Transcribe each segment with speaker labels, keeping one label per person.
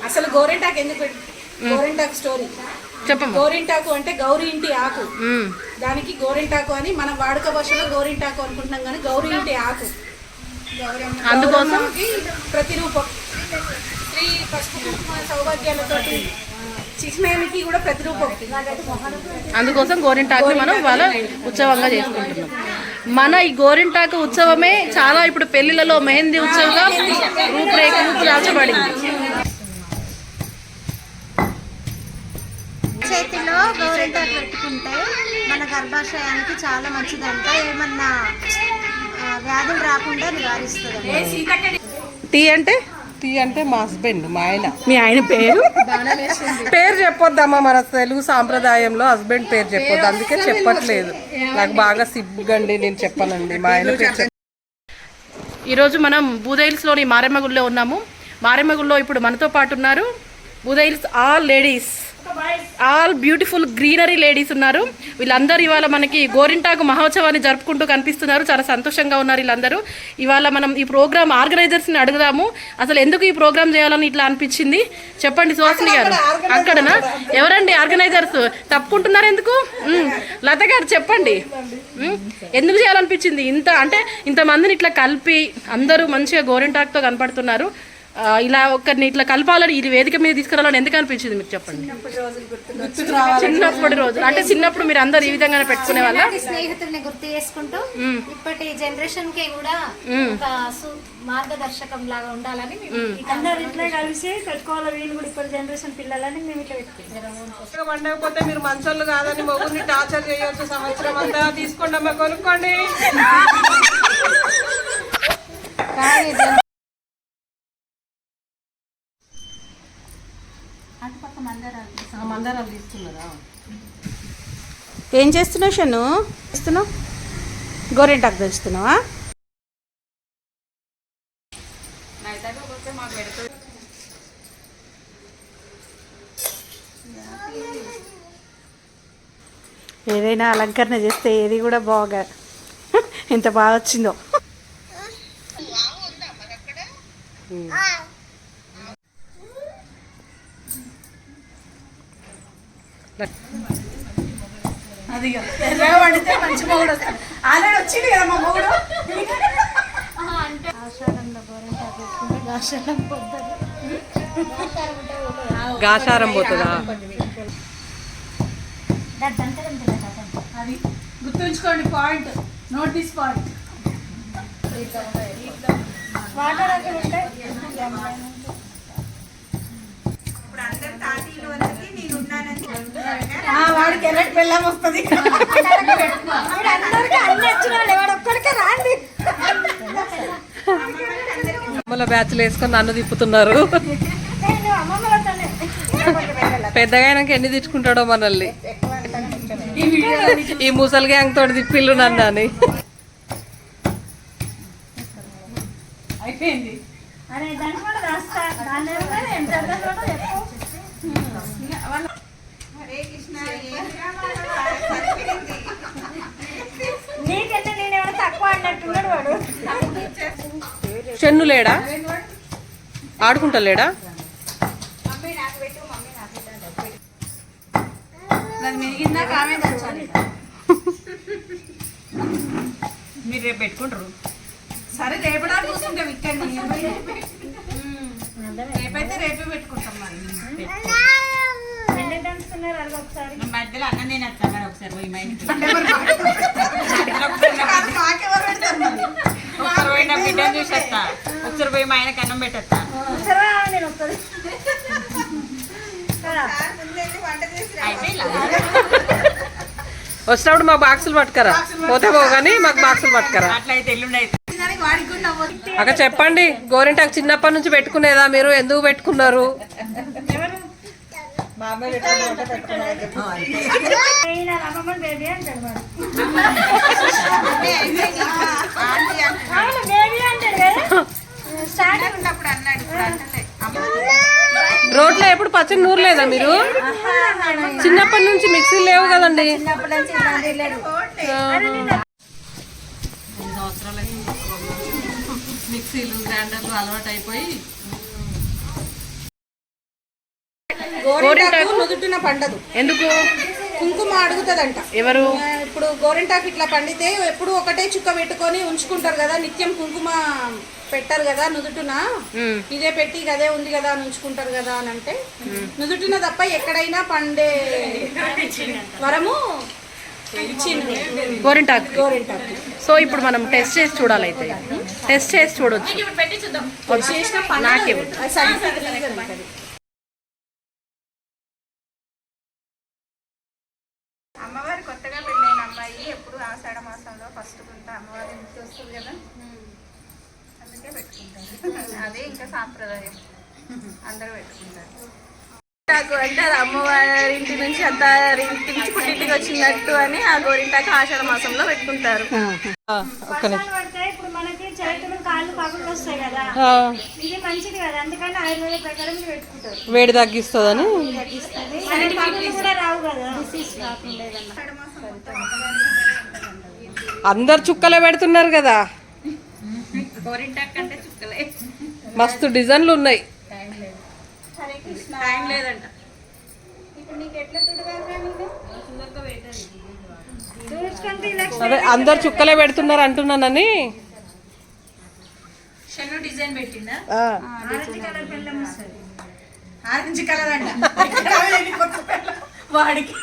Speaker 1: అసలు గోరింటాకు ఎందుకు గోరింటాకు స్టోరీ చెప్పండి. గోరింటాకు అంటే గౌరీ ఇంటి ఆకు, దానికి గోరింటాకు అని మనం వాడుక భాషలో గోరింటాకు అనుకుంటున్నాం, కానీ గౌరీ ఇంటి ఆకు అందుకోసం ప్రతిరూపం. స్త్రీ పసుపు కుంకుమ సౌభాగ్యాలతోటి చిహ్నానికి కూడా ప్రతిరూపం. అందుకోసం గోరింటాకు మనం ఇవాళ ఉత్సవంగా చేసుకుంటున్నాం. మన ఈ గోరింటాకు ఉత్సవమే చాలా ఇప్పుడు పెళ్లిలలో మెహందీ ఉత్సవంగా రూపుదాల్చబడింది.
Speaker 2: చేతిలో గోరింటాకు పెట్టుకుంటే మన గర్భాశయానికి చాలా మంచిదంట, ఏమన్నా వ్యాధులు రాకుండా నివారిస్తుంది.
Speaker 3: టీ అంటే మా హస్బెండ్, మా ఆయన.
Speaker 1: మీ ఆయన పేరు
Speaker 3: చెప్పొద్దమ్మా, మన తెలుగు సాంప్రదాయంలో హస్బెండ్ పేరు చెప్పొద్దు, అందుకే చెప్పట్లేదు. నాకు బాగా సిగ్గుండి నేను చెప్పానండి మా ఆయన పేరు.
Speaker 4: ఈరోజు మనం బూదైల్స్లోని మారెమ్మ గుడిలో ఉన్నాము. మారెమ్మ గుడిలో ఇప్పుడు మనతో పాటు ఉన్నారు బూదైల్స్ all ladies, all beautiful greenery ladies ఉన్నారు. వీళ్ళందరూ ఇవాళ మనకి గోరింటాకు మహోత్సవాన్ని జరుపుకుంటూ కనిపిస్తున్నారు. చాలా సంతోషంగా ఉన్నారు వీళ్ళందరూ. ఇవాళ మనం ఈ ప్రోగ్రామ్ ఆర్గనైజర్స్ని అడుగుదాము, అసలు ఎందుకు ఈ ప్రోగ్రామ్ చేయాలని ఇట్లా అనిపించింది. చెప్పండి సుహాసిని గారు. అక్కడనా? ఎవరండి ఆర్గనైజర్స్? తప్పుకుంటున్నారు ఎందుకు? లత గారు చెప్పండి, ఎందుకు చేయాలనిపించింది? ఇంతమందిని ఇట్లా కలిపి అందరూ మంచిగా గోరింటాకుతో కనపడుతున్నారు. ఇలా ఒకరిని ఇట్లా కలపాలని, ఇది వేదిక మీద తీసుకురావాలని ఎందుకు అనిపించింది మీకు చెప్పండి. చిన్నప్పటి రోజులు అంటే చిన్నప్పుడు మీరు అందరు ఈ విధంగానే పెట్టుకునే వాళ్ళ
Speaker 2: స్నేహితుల్ని గుర్తు చేసుకుంటూ ఇప్పటి జనరేషన్ కి కూడా ఒక మార్గదర్శకం లాగా ఉండాలని అందరు ఇట్లా కలిసి పెట్టుకోవాలి. వీళ్ళు కూడా ఇప్పటి జనరేషన్ పిల్లలని మేము ఇట్లా పెట్టుకుంటాం.
Speaker 3: పండకపోతే మీరు మంచోళ్ళు కాదని మొగుడిని టార్చర్ చేయొచ్చు. సంవత్సరం అంతా తీసుకోండి అమ్మా, కొనుక్కోండి. మందారాలు తీసుకున్నారా?
Speaker 1: ఏం చేస్తున్నావు షన్ను? ఇస్తున్నావు గోరింటాకు తెస్తున్నావా? ఏదైనా అలంకరణ చేస్తే ఏది కూడా బాగా ఎంత బాగా వచ్చిందో. అది పడితే మంచి మొగుడు వస్తాడు. ఆల్రెడీ వచ్చింది కదా మా మొగుడు.
Speaker 3: గాషారం పోతుందా?
Speaker 1: అది గుర్తుంచుకోండి, పాయింట్, నోట్ దిస్ పాయింట్. వాడికి ఎల్లటి బెల్లం వస్తుంది.
Speaker 3: అమ్మల బ్యాచ్లు వేసుకొని నన్ను తిప్పుతున్నారు. పెద్దగా అయినాక ఎన్ని తెచ్చుకుంటాడో మనల్ని. ఈ ముసలి గ్యాంగ్ తోటి తిప్పిల్లు నన్ను అని.
Speaker 1: అయిపోయింది.
Speaker 3: చెన్ను లేడా? ఆడుకుంటా లేడా?
Speaker 1: మీరు రేపు పెట్టుకుంటారు. సరే రేపడా కూర్చుంటాం ఇక్కడ. రేపైతే రేపే పెట్టుకుంటాం. మరి మధ్యలో అన్న నేను వస్తాను మరి ఒకసారి పోయి మా ఇంటికి. ఒకసారి పోయి నా బిడ్డను చూసేస్తా, ఒకసారి పోయి మా ఆయనకి అన్నం పెట్టేస్తా.
Speaker 3: వచ్చినప్పుడు మాకు బాక్సులు పట్టుకరా, పోతే పోగాని మాకు బాక్సులు పట్టుకరా.
Speaker 1: అట్లయితే ఎల్లుండి
Speaker 3: అక్క చెప్పండి, గోరింటాకు చిన్నప్పటి నుంచి పెట్టుకునేదా మీరు? ఎందుకు పెట్టుకున్నారు? రోడ్లో ఎప్పుడు పచ్చని నూరు లేదా మీరు? చిన్నప్పటి నుంచి మిక్సీ లేవు కదండి. మిక్సీలు గ్రైండర్లు అలవాటు అయిపోయి
Speaker 1: గోరింటాకు నుదుటిన పండదు.
Speaker 4: ఎందుకు?
Speaker 1: కుంకుమ అడుగుతుందంట.
Speaker 4: ఎవరు?
Speaker 1: ఇప్పుడు గోరింటాకు ఇట్లా పండితే ఎప్పుడు ఒకటే చుక్క పెట్టుకొని ఉంచుకుంటారు కదా, నిత్యం కుంకుమ పెట్టారు కదా నుదుటిన, ఇదే పెట్టి అదే ఉంది కదా అని ఉంచుకుంటారు కదా అని అంటే, నుదుటిన తప్ప ఎక్కడైనా పండే వరము
Speaker 4: గోరింటాకు.
Speaker 1: గోరింటాకు.
Speaker 4: సో ఇప్పుడు మనం టెస్ట్ చేసి చూడాలైతే, టెస్ట్ చేసి చూడొచ్చు. నాకే
Speaker 5: అమ్మవారి కొత్తగా పెళ్ళైన అమ్మాయి ఎప్పుడు ఆషాఢ మాసంలో ఫస్ట్ గుంట అమ్మవారి ఇంటికి వస్తుంది కదా, అందుకే పెట్టుకుంటారు. అదే ఇంకా సాంప్రదాయం, అందరూ పెట్టుకుంటారు. నాకు అంటారు అమ్మవారి ఇంటి నుంచి అత్తారింటి నుంచి పుట్టింటికి వచ్చినట్టు అని ఆ గోరింటాకు ఆషాఢ మాసంలో పెట్టుకుంటారు.
Speaker 2: ఇప్పుడు మనకి చేతులు కాళ్ళు పగులు వస్తాయి కదా, ఇది మంచిది కదా, అందుకని ఆయుర్వేద ప్రకారం పెట్టుకుంటారు.
Speaker 3: వేడి తగ్గిస్తుందని
Speaker 2: పగులు కూడా రావు కదా,
Speaker 3: అందరు చుక్కలే పెడుతున్నారు కదా,
Speaker 5: గోరింటాకు కంటే చుక్కలే
Speaker 3: మస్తు డిజైన్లు ఉన్నాయి.
Speaker 5: టైం లేదంట.
Speaker 3: అదే అందరు చుక్కలే పెడుతున్నారు అంటున్నానని.
Speaker 5: షన్ను డిజైన్ పెట్టిందా?
Speaker 1: ఆరెంజ్ కలర్ అంట వాడికి.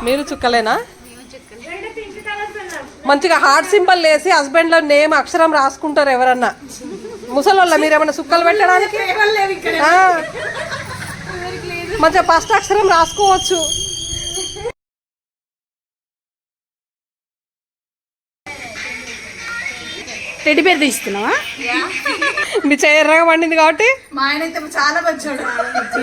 Speaker 3: మీరు చుక్కలేనా? మంచిగా హార్ట్ సింబల్ వేసి హస్బెండ్ లో నేమ్ అక్షరం రాసుకుంటారు ఎవరన్నా ముసలోళ్ళ. మీరేమన్నా చుక్కలు పెట్టడానికి మంచిగా ఫస్ట్ అక్షరం రాసుకోవచ్చు.
Speaker 4: టెడ్డి పేరు తీస్తున్నావా?
Speaker 3: మీ చెయ్యి ఎర్రగా పండింది కాబట్టి.
Speaker 1: మా ఆయన అయితే చాలా మంచోడు.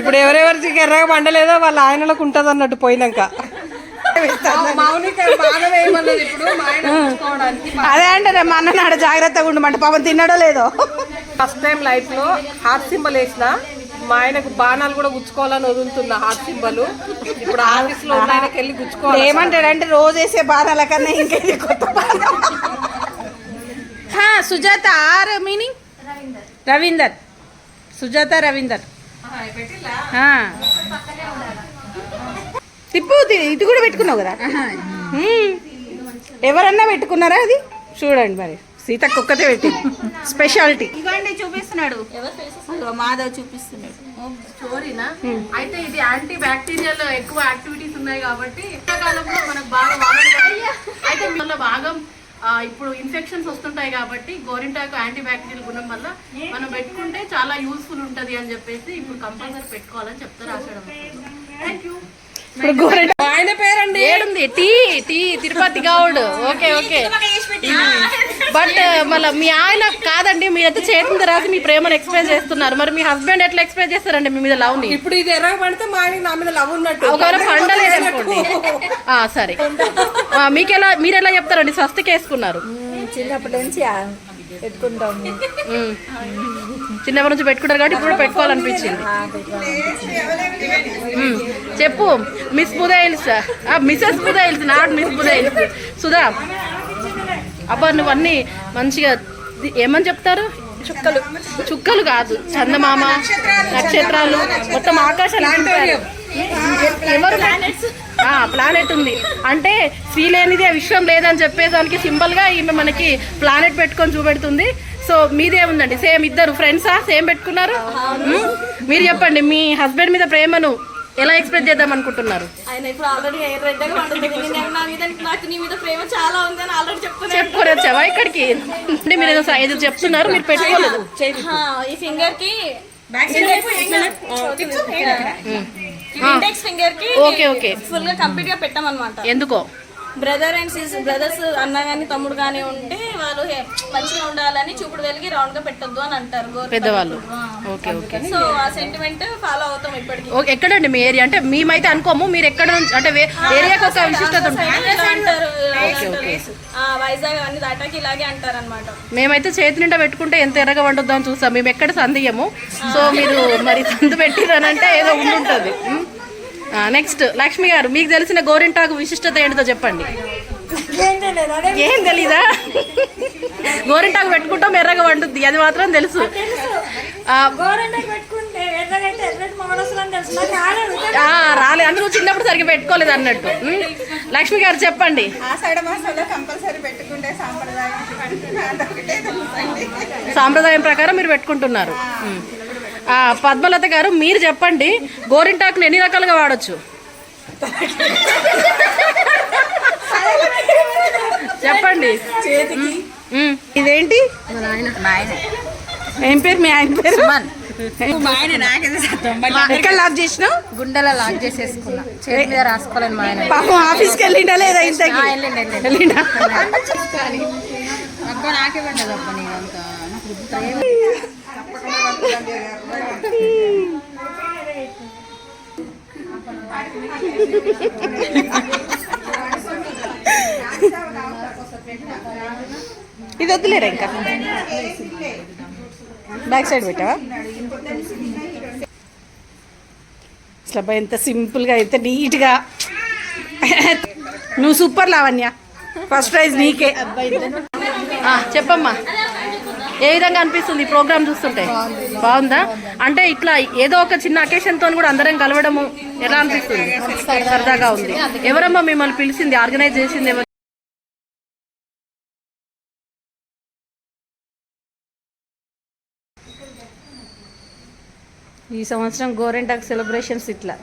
Speaker 3: ఇప్పుడు ఎవరెవరికి ఎర్రగా పండలేదో వాళ్ళ ఆయనలకు ఉంటుంది అన్నట్టు పోయినాక.
Speaker 1: అదే అంటే మా అన్న నాడు జాగ్రత్తగా ఉండమంటే పాపం తిన్నాడో లేదో.
Speaker 3: ఫస్ట్ టైం లైఫ్ లో హార్ట్ సింబల్ వేసిన మా ఆయనకు బాణాలు కూడా గుచ్చుకోవాలని వదులుతున్నా హార్ట్ సింబల్. ఇప్పుడు ఆఫీస్ లో ఉన్న ఆయనకి వెళ్ళి గుచ్చుకోవాలి.
Speaker 1: ఏమంటాడంటే రోజు వేసే బాణాల కన్నా ఇంకేది కొత్త బాణ. Sujatha R meaning Ravinder. సుజాత రవీందర్. తిప్పు ఇది కూడా పెట్టుకున్నావు కదా. ఎవరన్నా పెట్టుకున్నారా? అది చూడండి మరి, సీతక్క ఒక్కతే పెట్టింది స్పెషాలిటీ.
Speaker 5: ఇవ్వండి చూపిస్తున్నాడు, మాధవ్ చూపిస్తున్నాడు.
Speaker 4: స్టోరీనా? అయితే ఇది యాంటీ బ్యాక్టీరియల్ ఎక్కువ యాక్టివిటీస్ ఉన్నాయి కాబట్టి ఎండాకాలంలో మనకు బాగా అయితే వల్ల బాగా ఇప్పుడు ఇన్ఫెక్షన్స్ వస్తుంటాయి కాబట్టి గోరింటాకు యాంటీ బ్యాక్టీరియల్ గుణం వల్ల మనం పెట్టుకుంటే చాలా యూస్ఫుల్ ఉంటది అని చెప్పేసి ఇప్పుడు కంపల్సరీ పెట్టుకోవాలని చెప్తారు ఆషాఢం. Thank you.
Speaker 3: ఆయన పేరండి
Speaker 4: ఏడుంది? T T Tirupati Goud. Okay okay. But మళ్ళీ మీ ఆయన కాదండి, మీరైతే చేతితో రాసి మీ ప్రేమను ఎక్స్ప్రెస్ చేస్తున్నారు. మరి మీ హస్బెండ్ ఎట్లా ఎక్స్ప్రెస్ చేస్తారండి మీ మీద లవ్ ని?
Speaker 3: ఇప్పుడు ఇది ఎర్రగా పడితే మా ఆయనకి నా మీద లవ్ ఉన్నట్టు.
Speaker 4: ఒకవేళ పండలేదనుకోండి. సరే, మీకెలా, మీరు ఎలా చెప్తారండి? స్వస్తికి వేసుకున్నారు
Speaker 2: చిన్నప్పటి నుంచి పెట్టుకుంటాం.
Speaker 4: చిన్నప్పటి నుంచి పెట్టుకుంటారు కాబట్టి ఇప్పుడు పెట్టుకోవాలనిపించింది. చెప్పు మిస్ బుదైల్స్, మిసెస్ బుదైల్స్, నాట్ మిస్ బుదైల్స్. సుధా, అబ్బా నువ్వు అన్ని మంచిగా ఏమని చెప్తారు? చుక్కలు. చుక్కలు కాదు, చందమామ, నక్షత్రాలు, మొత్తం ఆకాశాలు. ఎవరు? ప్లానెట్ ఉంది అంటే స్త్రీ లేనిది ఆ విశ్వం లేదని చెప్పేదానికి సింబల్ గా ఈమె మనకి ప్లానెట్ పెట్టుకొని చూపెడుతుంది. సో మీదే ఉందండి. సేమ్ ఇద్దరు ఫ్రెండ్సా సేమ్ పెట్టుకున్నారు. మీరు చెప్పండి, మీ హస్బెండ్ మీద ప్రేమను ఎలా ఎక్స్ప్రెస్ చేద్దాం అనుకుంటున్నారు?
Speaker 5: ఆయన ఇప్పుడు ఆల్రెడీ రెడ్గా నాకు నీ మీద ప్రేమ చాలా ఉంది అని ఆల్రెడీ
Speaker 4: చెప్పుకొని వచ్చావా ఇక్కడికి? అంటే మీరు ఏదో చెప్తున్నారు, మీరు పెట్టుకోలేదు.
Speaker 5: ఈ ఫింగర్ కి ఇండెక్స్ ఫింగర్ కి
Speaker 4: ఓకే ఓకే
Speaker 5: ఫుల్ గా కంప్లీట్ గా పెట్టామన్నమాట.
Speaker 4: ఎందుకో?
Speaker 5: బ్రదర్స్ అన్న గానీ తమ్ముడు గానీ ఉంటే వాళ్ళు మంచిగా ఉండాలని చూపుడు వెలిగి రౌండ్ గా పెట్టొద్దు అని అంటారు పెద్దవాళ్ళు. Okay okay. సో ఆ సెంటిమెంట్ ఫాలో అవుతాం ఇప్పటికి.
Speaker 4: ఓకే, ఎక్కడండి మీ ఏరియా? అంటే మేమైతే అనుకోము, మీరు ఎక్కడ నుంచి అంటే ఏరియాకి ఒక విశిష్టత ఉంటుంది
Speaker 5: అంటారు. వైజాగ్ అన్ని దాటాకి ఇలాగే అంటారు అనమాట.
Speaker 4: మేమైతే చేతి నిండా పెట్టుకుంటే ఎంత ఎర్రగా వండుద్దాం చూస్తాం. మేము ఎక్కడ సందేయము. సో మీరు మరి సందు పెట్టిరనంటే ఏదో ఉండుంటుంది. నెక్స్ట్ లక్ష్మి గారు, మీకు తెలిసిన గోరింటాకు విశిష్టత ఏంటిదో చెప్పండి. ఏం తెలీదా? గోరింటాకు పెట్టుకుంటాం ఎర్రగా వండుద్ది, అది మాత్రం తెలుసు. రాలే అంటే నువ్వు చిన్నప్పుడు సరిగ్గా పెట్టుకోలేదు అన్నట్టు. లక్ష్మి గారు చెప్పండి.
Speaker 5: ఆషాఢ మాసంలో కంపల్సరీ పెట్టుకుంటే
Speaker 4: సాంప్రదాయం ప్రకారం మీరు పెట్టుకుంటున్నారు. పద్మలత గారు మీరు చెప్పండి, గోరింటాకుని ఎన్ని రకాలుగా వాడచ్చు? చెప్పండి.
Speaker 1: ఇదేంటి? ఏం పేరు మీ ఆయన పేరు? ఎక్కడ లాక్ చేసినావు?
Speaker 2: గుండెలో లాక్ చేసేసుకున్నా, చేతి మీద రాసుకోలేను మా ఆయన.
Speaker 1: పాపం ఆఫీస్కి వెళ్ళిండా లేదా? ఇంతకి వెళ్ళిండా?
Speaker 2: నాకే పడ్డది అబ్బా నీదంతా.
Speaker 1: ఇది వద్దులేరా ఇంకా? బ్యాక్ సైడ్ పెట్టావా? అసలు అబ్బాయి ఎంత సింపుల్గా, ఎంత నీట్గా. నువ్వు సూపర్ లావణ్య, ఫస్ట్ ప్రైజ్ నీకే.
Speaker 4: చెప్పమ్మా, ఏ విధంగా అనిపిస్తుంది ఈ ప్రోగ్రామ్ చూస్తుంటే? బాగుందా? అంటే ఇట్లా ఏదో ఒక చిన్న అకేషన్ తో కూడా అందరం కలవడము ఎలా అనిపిస్తుంది? సరదాగా ఉంది. ఎవరమ్మా మిమ్మల్ని పిలిచింది, ఆర్గనైజ్ చేసింది ఎవరు?
Speaker 1: ఈ సంవత్సరం గోరెంటాక్ సెలబ్రేషన్స్ ఇట్లా